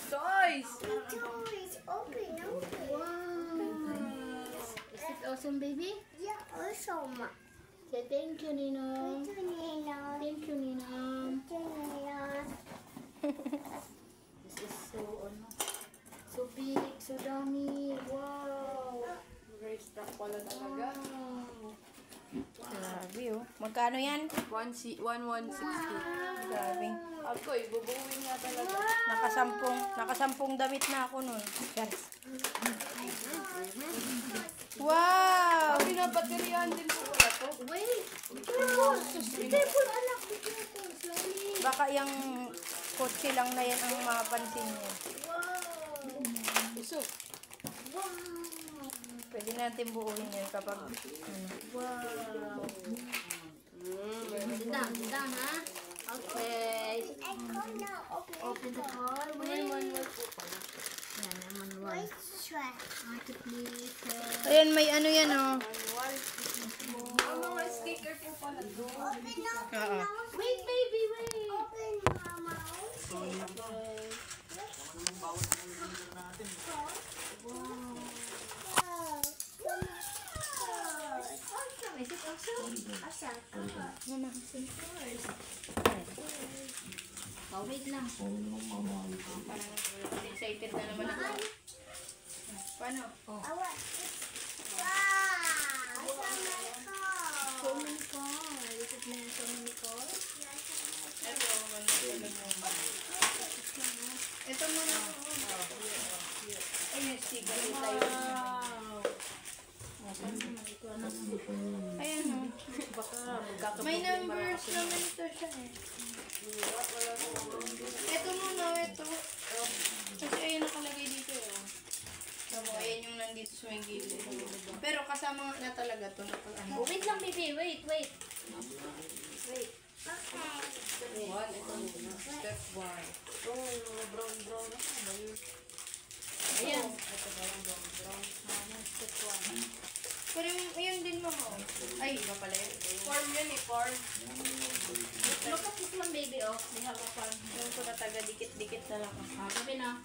Toys! Toys! Open. Wow! Is it awesome, baby? Yeah, awesome. Say thank you, Ninong. Thank you, Nina. Thank you, Ninong. Thank you, Nina. This is so big, so dami. Wow! Very stock pala talaga. Wow! Grabe oh. Magkano yan? 1160. Grabe. Ako, ibubuwin nga talaga. Nakasampung damit na ako nun. Yes. Wow! Pinabaterihan din po pala to. Wait! Be careful, anak. Be careful. Slowly. Baka yung kotse lang na yan ang mapansin niyo. Wow! Iso. Wow! Pwede natin buuin yan kapag Wow! Sit down, ha? Okay. Open the car. Wait. Yan, manual. Please. Ayan, may ano yan oh. Ang mga sticker po pala to. Oo. Wait, baby, wait. Open, Mama. Is it awesome? Mama. Oh, wait lang. Parang excited na naman ako. Paano? So many cars. Is it mean so many cars? Ito muna. Ayun, sticker tayo. Wow! Ayan oh. May numbers naman ito siya eh. Ito muna, ito. Kasi ayun nakalagay dito eh. So, ayan yung nandito sa may gilid. Pero kasama na talaga ito. Oh, wait lang, baby. Wait. Wait. One, ito muna. Step 1. Oh, yung mga brown na. Ayan. Ito ba yung brown? Step 1. Pero yun din mo mo. Ay, iba pala yun. Form yun eh, form. Look at this one, baby. Oh, they have a farm. Yung ko na taga dikit-dikit na lang. Sabi na.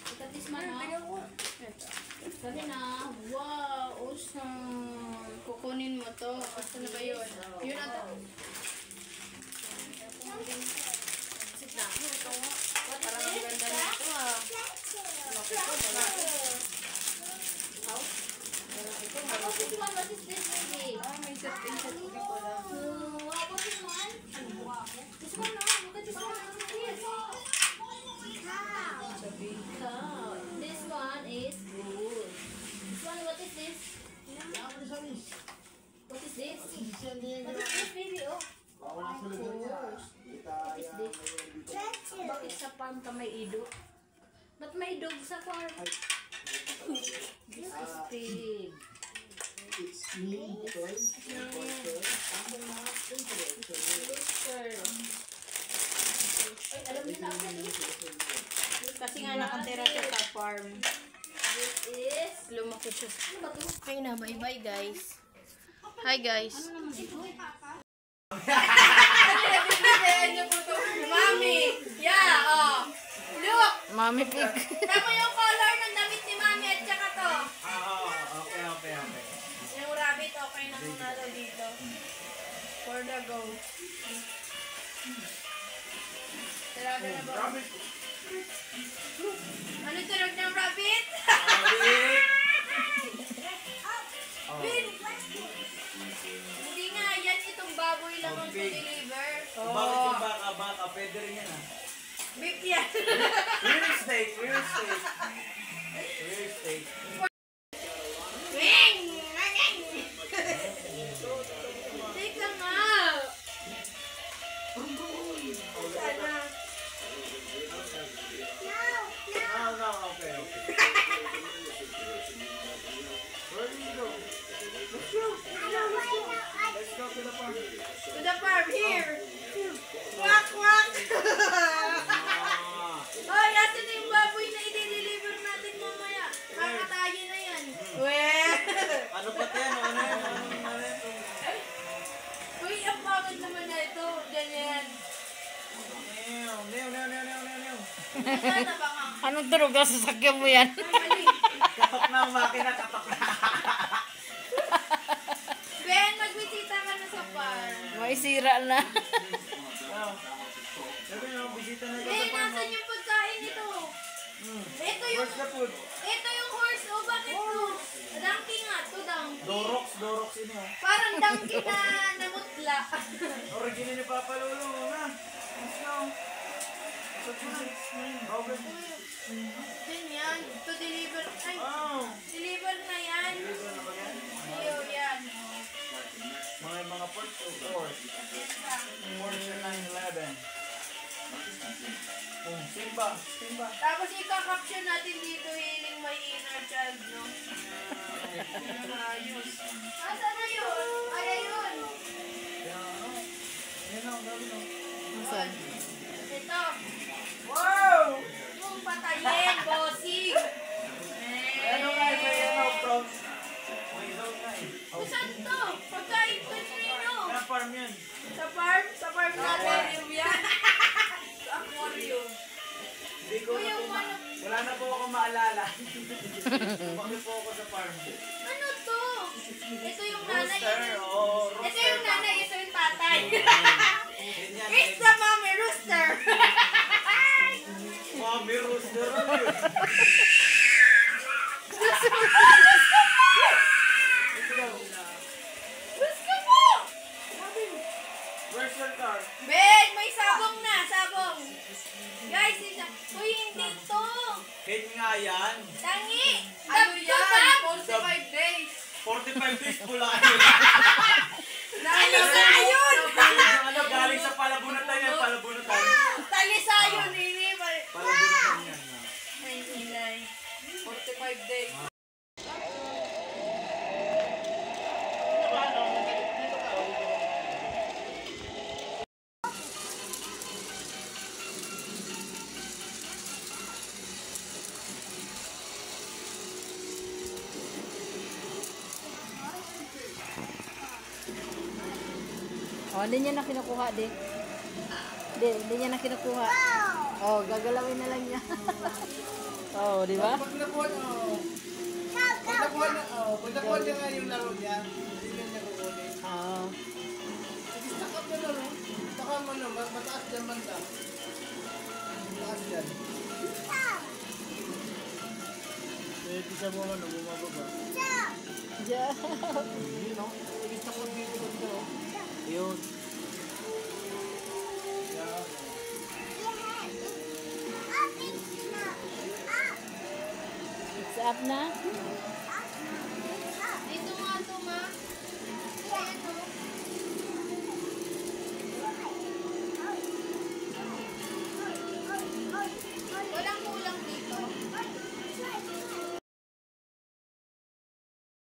Look at this one, Tingnan oh. ko. Sabi na. Wow, awesome. Kukunin mo to. Basta na ba yun? Yun na to. Sit down. Parang ang ganda nito ah. What is this one? What is this, baby? May set fee pala. What is this one? This one, no? Look at this one. Yes. Cow. This one is good. This one, what is this? What is this? What is this, baby? Oh. Horse. What is this? Bakit sa farm ka may idog? Ba't may dog sa farm? This is pig. It's me, toys. Ay, alam niyo na ako dito. Kasi nga nakatira siya sa farm. This is... Lumaki siya. Ano ba ito? Okay na, bye-bye guys. Hi guys. Ano naman ito? Mami! Yeah, oh. Look! Mami pig. Tama yung color ng damit ni Mami at saka to. Okay. Yung rabbit, okay na muna daw dito. For the go. Talaga na ba? Ano tunog ng rabbit? Win! Hindi nga, yan itong baboy lang ang deliver. Bakit yung baka? Pwede rin yan ah. Beef yan. Real steak. Wing! Teka nga! Sana. No, okay. Where do you go? Let's go to the farm. To the farm, here! Quack, quack! Oh, nasa na yung baboy na i-deliver natin mamaya. Kakatayo na yan. Well! Ano pa tayo? Ano yan? Uy, ang pangit naman na ito. Ganyan. Meow. Sana baka Anong tunog ang sasakyan mo yan? Kapak na ang makina, kapak na. Ben, magbisita ka na sa farm. May sira na. Sabi nyo, bisita na Ben, dyan sa farm. nasan yung pagkain nito? Ito yung, Where's the food? ito yung horse. O, bakit to? Donkey nga to, donkey. Dorox ini oh. Parang donkey na namutla. Original ni Papa Lolo na. Let's go. Okay. Yan yan. Ito deliver. Ay, Oh. deliver na yan. Iyo, yan. Mga ports of course. Ports na 911. Simba. Tapos ika-caption natin dito, healing my inner child, no? Ayos. Asan na yun? Ay, ayun. Yan ang gawin oh. Saan? Ito. Wow! Yung patayin, bossing. Ano nga ito yan oh, from? May zone nga eh. Kung saan to? Pagkain ko nino. Na farm yan. Sa farm? Sa farm natin. Yan. Sa aquarium. Hindi ko Kuya, na po ano? wala na po ako maalala. Bakit po ako sa farm? Ano to? Ito yung nanay. Rooster, oh, Ito rooster. yung nanay, ito yung tatay. Ganyan, It's the mommy rooster. Mommy rooster. Gusto mo? Where's your car? Ben, may sabong na, sabong. Guys, uy, hindi to. Hen nga yan. Tangi. Ano yan? Dabdab. 45 days. 45 days po lang kayo. Ano sa yun? Ano, galing sa palabunatan yan, palabunatan. Talisayon, ini. Palabunatan yan. Ay, inay. 45 days. Oh, hindi niya na kinukuha, di. Hindi niya na kinukuha. Oh, gagalawin na lang niya. Oh, di ba? Pag nakuha niya nga yung laro niya, hindi niya kukunin. Oo. Stack up na lang, no? Baka mataas dyan banda. Mataas dyan. Eh, isa mo nga, bumababa. Diyan. Yun, no? Stack up dito banda, no? Yun. It's up na.